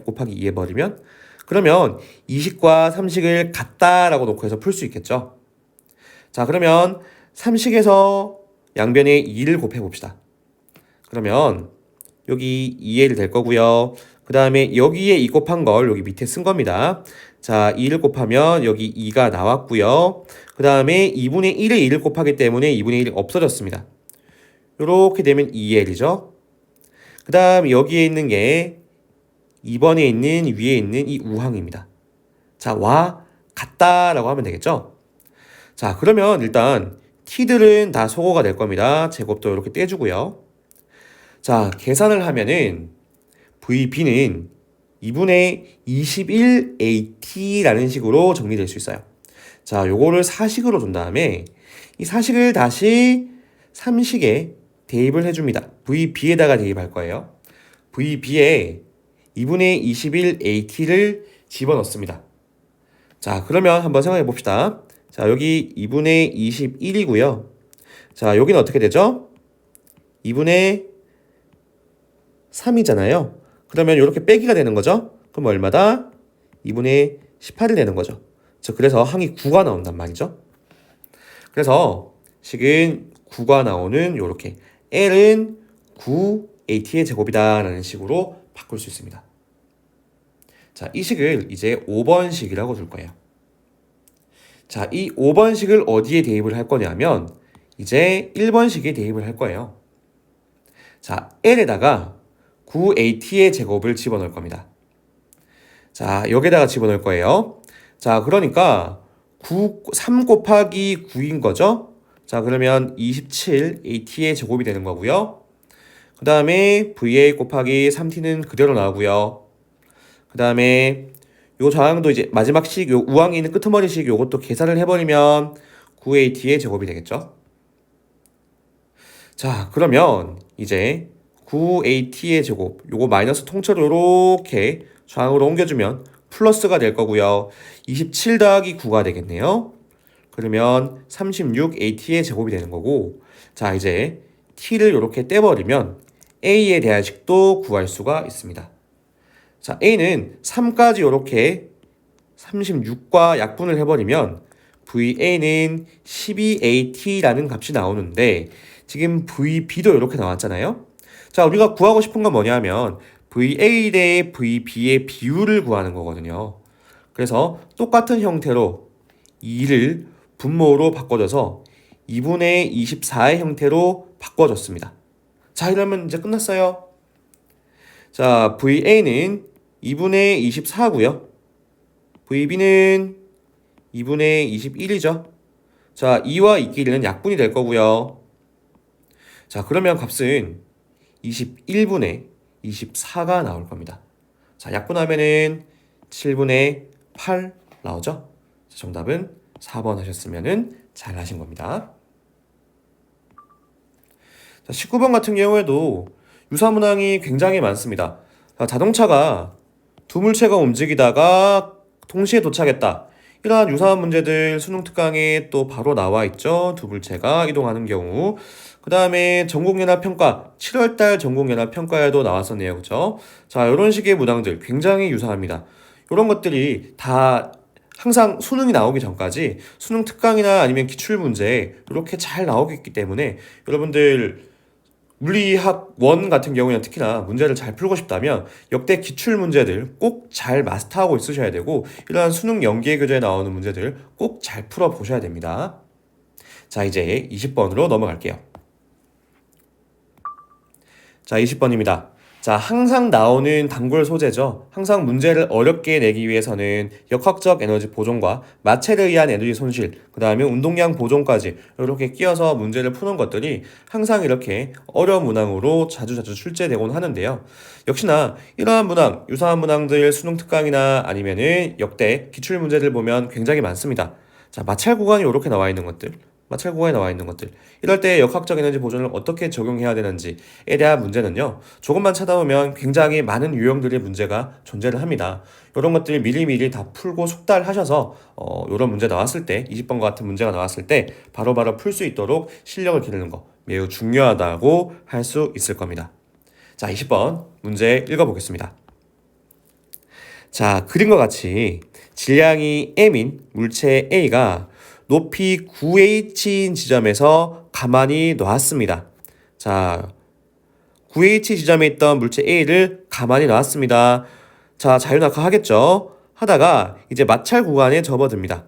곱하기 2 해버리면 그러면 2식과 3식을 같다라고 놓고 해서 풀 수 있겠죠. 자, 그러면 3식에서 양변에 2를 곱해봅시다. 그러면 여기 2L 될 거고요. 그 다음에 여기에 2 곱한 걸 여기 밑에 쓴 겁니다. 자, 2를 곱하면 여기 2가 나왔고요. 그 다음에 2분의 1에 2를 곱하기 때문에 2분의 1이 없어졌습니다. 이렇게 되면 2L이죠. 그 다음 여기에 있는 게 2번에 있는 위에 있는 이 우항입니다. 자, 와 같다라고 하면 되겠죠. 자, 그러면 일단 t들은 다 소거가 될 겁니다. 제곱도 이렇게 떼주고요. 자, 계산을 하면은 VB는 2분의 21AT라는 식으로 정리될 수 있어요. 자, 요거를 4식으로 둔 다음에 이 4식을 다시 3식에 대입을 해줍니다. VB에다가 대입할 거예요. VB에 2분의 21AT를 집어넣습니다. 자, 그러면 한번 생각해 봅시다. 자, 여기 2분의 21이고요. 자, 여기는 어떻게 되죠? 2분의 3이잖아요. 그러면 이렇게 빼기가 되는 거죠. 그럼 얼마다? 2분의 18이 되는 거죠. 그래서 항이 9가 나온단 말이죠. 그래서 식은 9가 나오는 요렇게 L은 9AT의 제곱이다 라는 식으로 바꿀 수 있습니다. 자, 이 식을 이제 5번식이라고 둘 거예요. 자, 이 5번식을 어디에 대입을 할 거냐면 이제 1번식에 대입을 할 거예요. 자, L에다가 9AT의 제곱을 집어넣을 겁니다. 자, 여기다가 집어넣을 거예요. 자, 그러니까 3 곱하기 9인 거죠. 자, 그러면 27AT의 제곱이 되는 거고요. 그 다음에 VA 곱하기 3T는 그대로 나오고요. 그 다음에 요 저항도 이제 마지막 식, 요 우항에 있는 끄트머리식 요것도 계산을 해버리면 9AT의 제곱이 되겠죠. 자, 그러면 이제 9AT의 제곱, 요거 마이너스 통째로 요렇게 저항으로 옮겨주면 플러스가 될 거고요. 27 더하기 9가 되겠네요. 그러면 36AT의 제곱이 되는 거고, 자, 이제 T를 이렇게 떼버리면 A에 대한 식도 구할 수가 있습니다. 자, A는 3까지 이렇게 36과 약분을 해버리면 VA는 12AT라는 값이 나오는데 지금 VB도 이렇게 나왔잖아요. 자, 우리가 구하고 싶은 건 뭐냐면 VA 대 VB의 비율을 구하는 거거든요. 그래서 똑같은 형태로 2를 분모로 바꿔줘서 2분의 24의 형태로 바꿔줬습니다. 자, 이러면 이제 끝났어요. 자, VA는 2분의 24고요. VB는 2분의 21이죠. 자, 2와 2끼리는 약분이 될 거고요. 자, 그러면 값은 21분의 24가 나올 겁니다. 자, 약분하면은 7분의 8 나오죠? 자, 정답은 4번 하셨으면은 잘 하신 겁니다. 자, 19번 같은 경우에도 유사문항이 굉장히 많습니다. 자, 자동차가 두 물체가 움직이다가 동시에 도착했다. 이러한 유사한 문제들 수능 특강에 또 바로 나와 있죠. 두 물체가 이동하는 경우. 그 다음에 전국연합평가 7월달 전국연합평가에도 나왔었네요. 그죠? 자, 이런 식의 문항들 굉장히 유사합니다. 이런 것들이 다 항상 수능이 나오기 전까지 수능 특강이나 아니면 기출문제 이렇게 잘 나오기 때문에 여러분들 물리학 원 같은 경우에는 특히나 문제를 잘 풀고 싶다면 역대 기출 문제들 꼭 잘 마스터하고 있으셔야 되고 이러한 수능 연계 교재에 나오는 문제들 꼭 잘 풀어 보셔야 됩니다. 자, 이제 20번으로 넘어갈게요. 자, 20번입니다. 자, 항상 나오는 단골 소재죠. 항상 문제를 어렵게 내기 위해서는 역학적 에너지 보존과 마찰에 의한 에너지 손실, 그 다음에 운동량 보존까지 이렇게 끼워서 문제를 푸는 것들이 항상 이렇게 어려운 문항으로 자주 출제되곤 하는데요. 역시나 이러한 문항, 유사한 문항들 수능 특강이나 아니면은 역대 기출 문제들 보면 굉장히 많습니다. 자, 마찰 구간이 이렇게 나와 있는 것들. 마찰 구간에 나와 있는 것들. 이럴 때 역학적 에너지 보존을 어떻게 적용해야 되는지에 대한 문제는요. 조금만 찾아보면 굉장히 많은 유형들의 문제가 존재를 합니다. 이런 것들 미리미리 다 풀고 숙달하셔서 이런 문제 나왔을 때 20번과 같은 문제가 나왔을 때 바로바로 풀 수 있도록 실력을 기르는 거 매우 중요하다고 할 수 있을 겁니다. 자, 20번 문제 읽어보겠습니다. 자, 그림과 같이 질량이 m인 물체 A가 높이 9h인 지점에서 가만히 놨습니다. 자, 9h 지점에 있던 물체 A를 가만히 놨습니다. 자, 자유낙하 하겠죠? 하다가 이제 마찰 구간에 접어듭니다.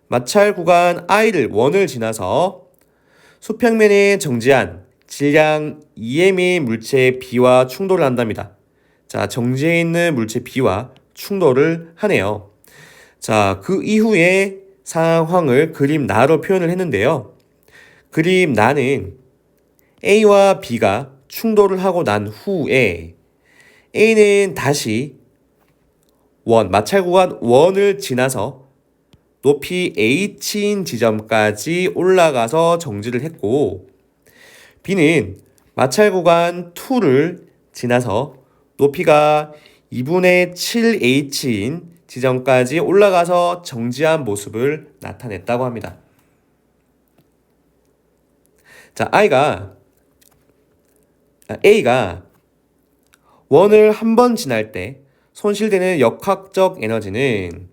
마찰 구간 I를 원을 지나서 수평면에 정지한 질량 2m의 물체 B와 충돌을 한답니다. 자, 정지해 있는 물체 B와 충돌을 하네요. 자, 그 이후에 상황을 그림 나로 표현을 했는데요. 그림 나는 A와 B가 충돌을 하고 난 후에 A는 다시 마찰 구간 원을 지나서 높이 H인 지점까지 올라가서 정지를 했고 B는 마찰 구간 2를 지나서 높이가 2분의 7H인 지점까지 올라가서 정지한 모습을 나타냈다고 합니다. 자, A가 원을 한 번 지날 때 손실되는 역학적 에너지는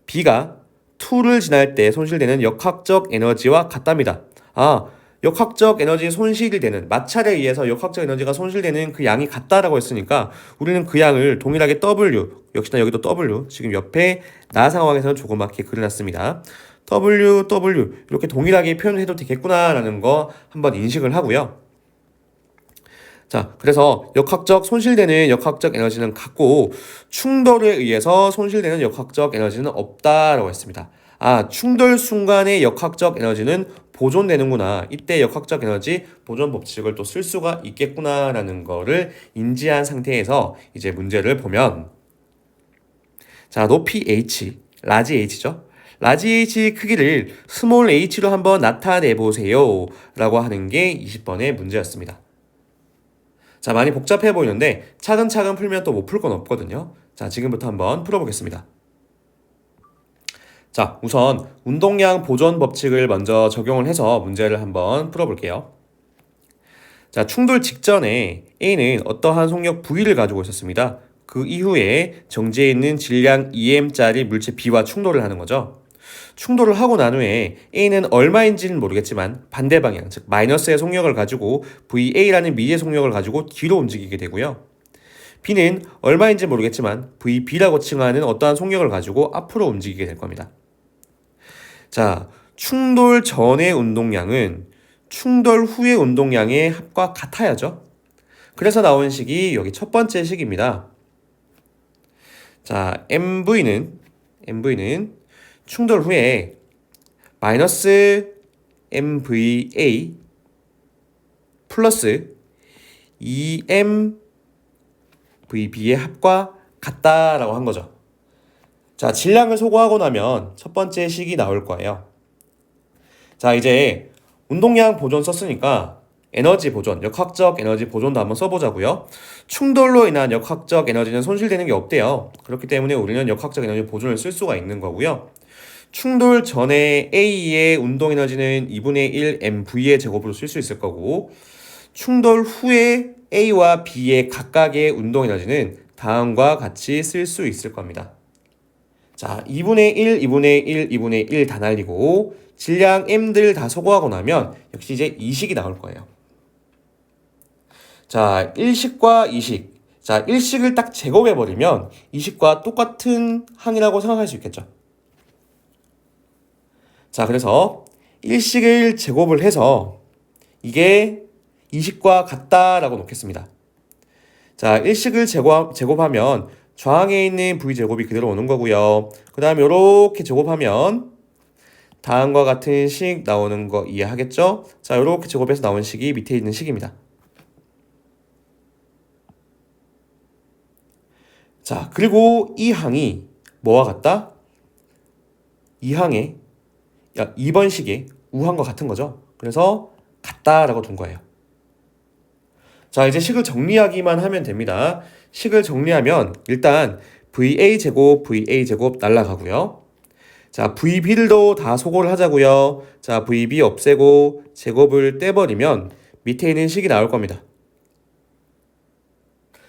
B가 2를 지날 때 손실되는 역학적 에너지와 같답니다. 역학적 에너지 손실이 되는 마찰에 의해서 역학적 에너지가 손실되는 그 양이 같다라고 했으니까 우리는 그 양을 동일하게 W, 역시나 여기도 W, 지금 옆에 나 상황에서는 조그맣게 그려놨습니다. W 이렇게 동일하게 표현해도 되겠구나라는 거 한번 인식을 하고요. 자, 그래서 손실되는 역학적 에너지는 같고 충돌에 의해서 손실되는 역학적 에너지는 없다라고 했습니다. 충돌 순간의 역학적 에너지는 보존되는구나. 이때 역학적 에너지 보존 법칙을 또 쓸 수가 있겠구나라는 거를 인지한 상태에서 이제 문제를 보면 자, 높이 H, 라지 H죠. 라지 H 크기를 스몰 h로 한번 나타내 보세요 라고 하는 게 20번의 문제였습니다. 자, 많이 복잡해 보이는데 차근차근 풀면 또 못 풀 건 없거든요. 자, 지금부터 한번 풀어보겠습니다. 자, 우선 운동량 보존 법칙을 먼저 적용을 해서 문제를 한번 풀어볼게요. 자, 충돌 직전에 A는 어떠한 속력 V를 가지고 있었습니다. 그 이후에 정지해 있는 질량 2m짜리 물체 B와 충돌을 하는 거죠. 충돌을 하고 난 후에 A는 얼마인지는 모르겠지만 반대 방향, 즉 마이너스의 속력을 가지고 VA라는 미의 속력을 가지고 뒤로 움직이게 되고요. B는 얼마인지 모르겠지만 VB라고 칭하는 어떠한 속력을 가지고 앞으로 움직이게 될 겁니다. 자, 충돌 전의 운동량은 충돌 후의 운동량의 합과 같아야죠. 그래서 나온 식이 여기 첫 번째 식입니다. 자, MV는 충돌 후에 마이너스 MVA 플러스 2MVB의 합과 같다라고 한 거죠. 자, 질량을 소거하고 나면 첫 번째 식이 나올 거예요. 자, 이제 운동량 보존 썼으니까 에너지 보존, 역학적 에너지 보존도 한번 써보자고요. 충돌로 인한 역학적 에너지는 손실되는 게 없대요. 그렇기 때문에 우리는 역학적 에너지 보존을 쓸 수가 있는 거고요. 충돌 전에 A의 운동 에너지는 2분의 1 mv의 제곱으로 쓸 수 있을 거고 충돌 후에 A와 B의 각각의 운동 에너지는 다음과 같이 쓸 수 있을 겁니다. 자, 2분의 1, 2분의 1, 2분의 1 다 날리고 질량 M들 다 소거하고 나면 역시 이제 이 식이 나올 거예요. 자, 1식과 2식. 자, 1식을 딱 제곱해버리면 2식과 똑같은 항이라고 생각할 수 있겠죠. 자, 그래서 1식을 제곱을 해서 이게 2식과 같다라고 놓겠습니다. 자, 1식을 제곱하면 좌항에 있는 v제곱이 그대로 오는 거고요. 그 다음에 이렇게 제곱하면 다음과 같은 식 나오는 거 이해하겠죠? 자, 이렇게 제곱해서 나온 식이 밑에 있는 식입니다. 자, 그리고 이 항이 뭐와 같다? 이 항에 2번 식의 우항과 같은 거죠. 그래서 같다라고 둔 거예요. 자, 이제 식을 정리하기만 하면 됩니다. 식을 정리하면 일단 VA제곱, VA제곱 날라가고요. 자, VB들도 다 소거를 하자고요. 자, VB 없애고 제곱을 떼버리면 밑에 있는 식이 나올 겁니다.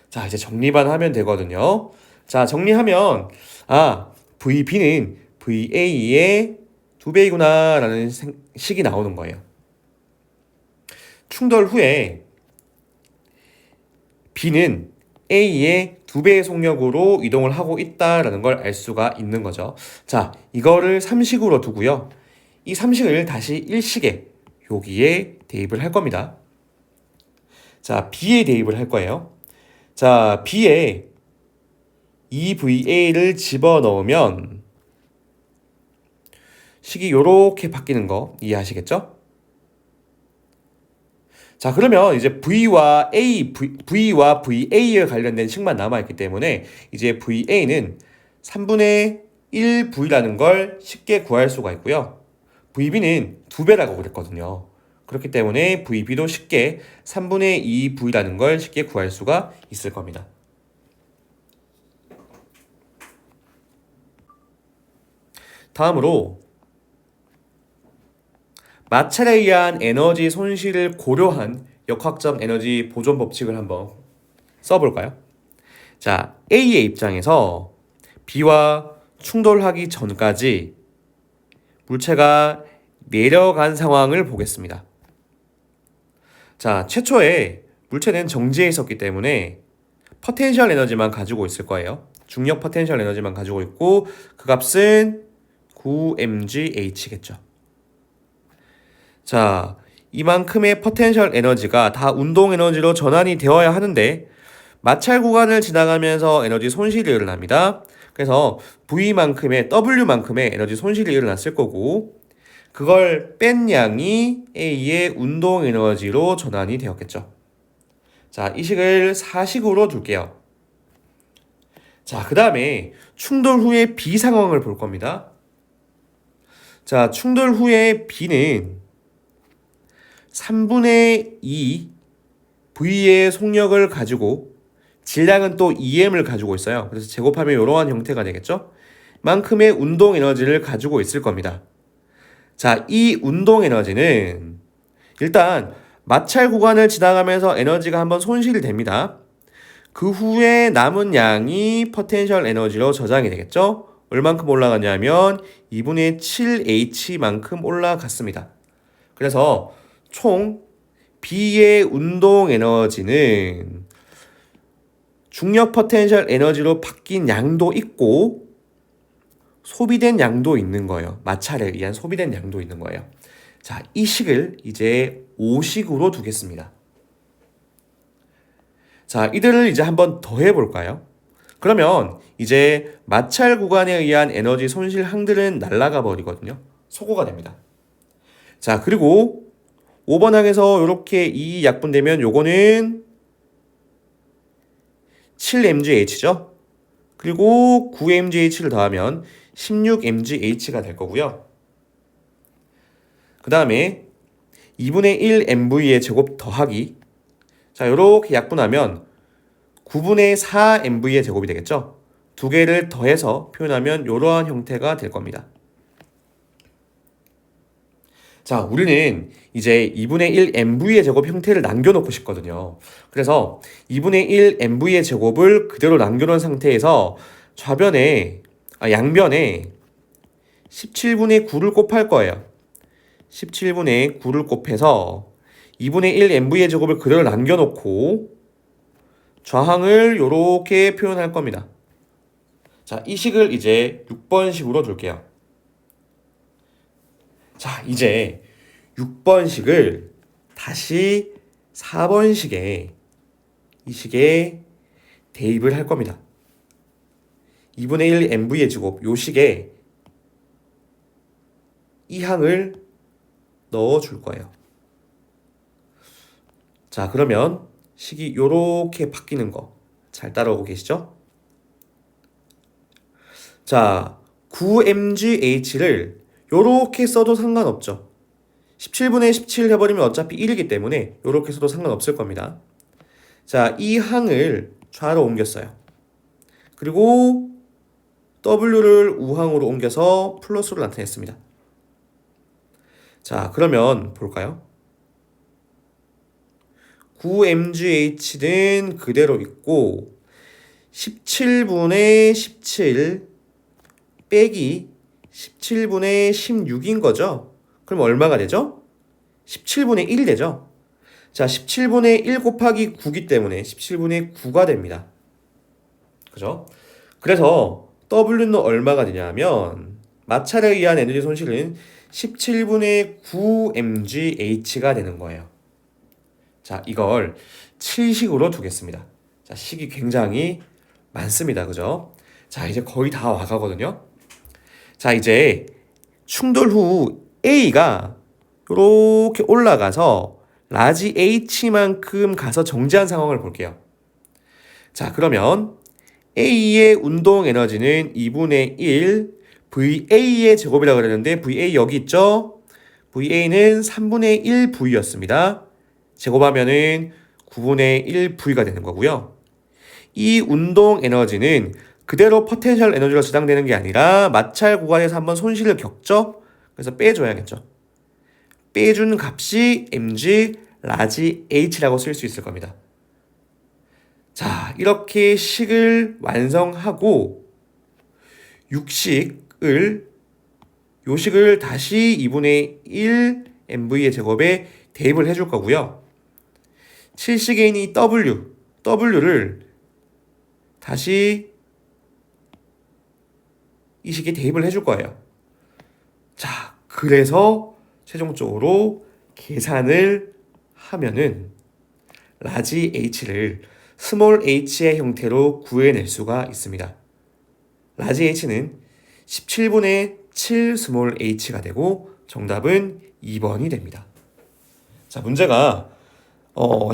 자, 이제 정리만 하면 되거든요. 자, 정리하면 VB는 VA의 2배이구나 라는 식이 나오는 거예요. 충돌 후에 B는 A의 2배의 속력으로 이동을 하고 있다라는 걸 알 수가 있는 거죠. 자, 이거를 3식으로 두고요. 이 3식을 다시 1식에 여기에 대입을 할 겁니다. 자, B에 대입을 할 거예요. 자, B에 2VA를 집어넣으면 식이 요렇게 바뀌는 거 이해하시겠죠? 자, 그러면 이제 V와 VA에 관련된 식만 남아있기 때문에 이제 VA는 3분의 1V라는 걸 쉽게 구할 수가 있고요. VB는 2배라고 그랬거든요. 그렇기 때문에 VB도 쉽게 3분의 2V라는 걸 쉽게 구할 수가 있을 겁니다. 다음으로 마찰에 의한 에너지 손실을 고려한 역학적 에너지 보존 법칙을 한번 써볼까요? 자, A의 입장에서 B와 충돌하기 전까지 물체가 내려간 상황을 보겠습니다. 자, 최초에 물체는 정지해 있었기 때문에 포텐셜 에너지만 가지고 있을 거예요. 중력 포텐셜 에너지만 가지고 있고 그 값은 9mgH겠죠. 자, 이만큼의 포텐셜 에너지가 다 운동 에너지로 전환이 되어야 하는데 마찰 구간을 지나가면서 에너지 손실이 일어납니다. 그래서 V만큼의 W만큼의 에너지 손실이 일어났을 거고 그걸 뺀 양이 A의 운동 에너지로 전환이 되었겠죠. 자, 이 식을 4식으로 둘게요. 자, 그 다음에 충돌 후의 B 상황을 볼 겁니다. 자, 충돌 후의 B는 3분의 2 V의 속력을 가지고 질량은 또 EM을 가지고 있어요. 그래서 제곱하면 이러한 형태가 되겠죠? 만큼의 운동 에너지를 가지고 있을 겁니다. 자, 이 운동 에너지는 일단 마찰 구간을 지나가면서 에너지가 한번 손실이 됩니다. 그 후에 남은 양이 포텐셜 에너지로 저장이 되겠죠? 얼만큼 올라갔냐면 2분의 7H만큼 올라갔습니다. 그래서 총 B의 운동 에너지는 중력 포텐셜 에너지로 바뀐 양도 있고 소비된 양도 있는 거예요. 마찰에 의한 소비된 양도 있는 거예요. 자, 이 식을 이제 5식으로 두겠습니다. 자, 이들을 이제 한번 더 해볼까요? 그러면 이제 마찰 구간에 의한 에너지 손실 항들은 날아가 버리거든요. 소거가 됩니다. 자, 그리고 5번 항에서 이렇게 2 약분되면 요거는 7mgh죠. 그리고 9mgh를 더하면 16mgh가 될 거고요. 그 다음에 2분의 1 mv의 제곱 더하기 자, 요렇게 약분하면 9분의 4 mv의 제곱이 되겠죠. 두 개를 더해서 표현하면 이러한 형태가 될 겁니다. 자, 우리는 이제 2분의 1 mv의 제곱 형태를 남겨놓고 싶거든요. 그래서 2분의 1 mv의 제곱을 그대로 남겨놓은 상태에서 양변에 17분의 9를 곱할 거예요. 17분의 9를 곱해서 2분의 1 mv의 제곱을 그대로 남겨놓고 좌항을 이렇게 표현할 겁니다. 자, 이 식을 이제 6번식으로 둘게요. 자, 이제 6번식을 다시 4번식에 이 식에 대입을 할 겁니다. 2분의 1 mv의 제곱 요 식에 이 항을 넣어줄 거예요. 자, 그러면 식이 요렇게 바뀌는 거 잘 따라오고 계시죠? 자, 9mgh를 요렇게 써도 상관없죠. 17분의 17 해버리면 어차피 1이기 때문에 요렇게 써도 상관없을 겁니다. 자, 이 항을 좌로 옮겼어요. 그리고 W를 우항으로 옮겨서 플러스로 나타냈습니다. 자, 그러면 볼까요? 9mgh는 그대로 있고 17분의 17 빼기 17분의 16인 거죠. 그럼 얼마가 되죠? 17분의 1 되죠. 자, 17분의 1 곱하기 9기 때문에 17분의 9가 됩니다. 그죠? 그래서 W는 얼마가 되냐면 마찰에 의한 에너지 손실은 17분의 9mgh가 되는 거예요. 자, 이걸 7식으로 두겠습니다. 자, 식이 굉장히 많습니다. 그죠? 자, 이제 거의 다 와가거든요. 자, 이제 충돌 후 A가 이렇게 올라가서 라지 H만큼 가서 정지한 상황을 볼게요. 자, 그러면 A의 운동 에너지는 2분의 1 VA의 제곱이라고 그랬는데 VA 여기 있죠? VA는 3분의 1 V였습니다. 제곱하면은 9분의 1 V가 되는 거고요. 이 운동 에너지는 그대로 포텐셜 에너지로 저장되는 게 아니라 마찰 구간에서 한번 손실을 겪죠? 그래서 빼줘야겠죠. 빼준 값이 mg 라지 h라고 쓸 수 있을 겁니다. 자, 이렇게 식을 완성하고 요 식을 다시 2분의 1 mv의 제곱에 대입을 해줄 거고요. 7식에인이 W를 다시 이 식에 대입을 해줄 거예요. 자, 그래서 최종적으로 계산을 하면은 라지 h를 스몰 h의 형태로 구해낼 수가 있습니다. 라지 h는 17분의 7 스몰 h가 되고 정답은 2번이 됩니다. 자, 문제가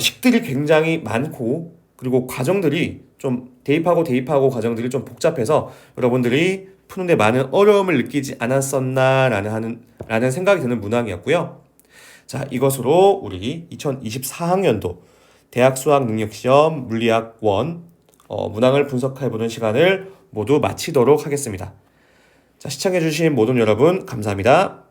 식들이 굉장히 많고 그리고 과정들이 좀 대입하고 과정들이 좀 복잡해서 여러분들이 푸는데 많은 어려움을 느끼지 않았었나라는 생각이 드는 문항이었고요. 자, 이것으로 우리 2024학년도 대학 수학 능력 시험 물리학 1 문항을 분석해보는 시간을 모두 마치도록 하겠습니다. 자, 시청해주신 모든 여러분 감사합니다.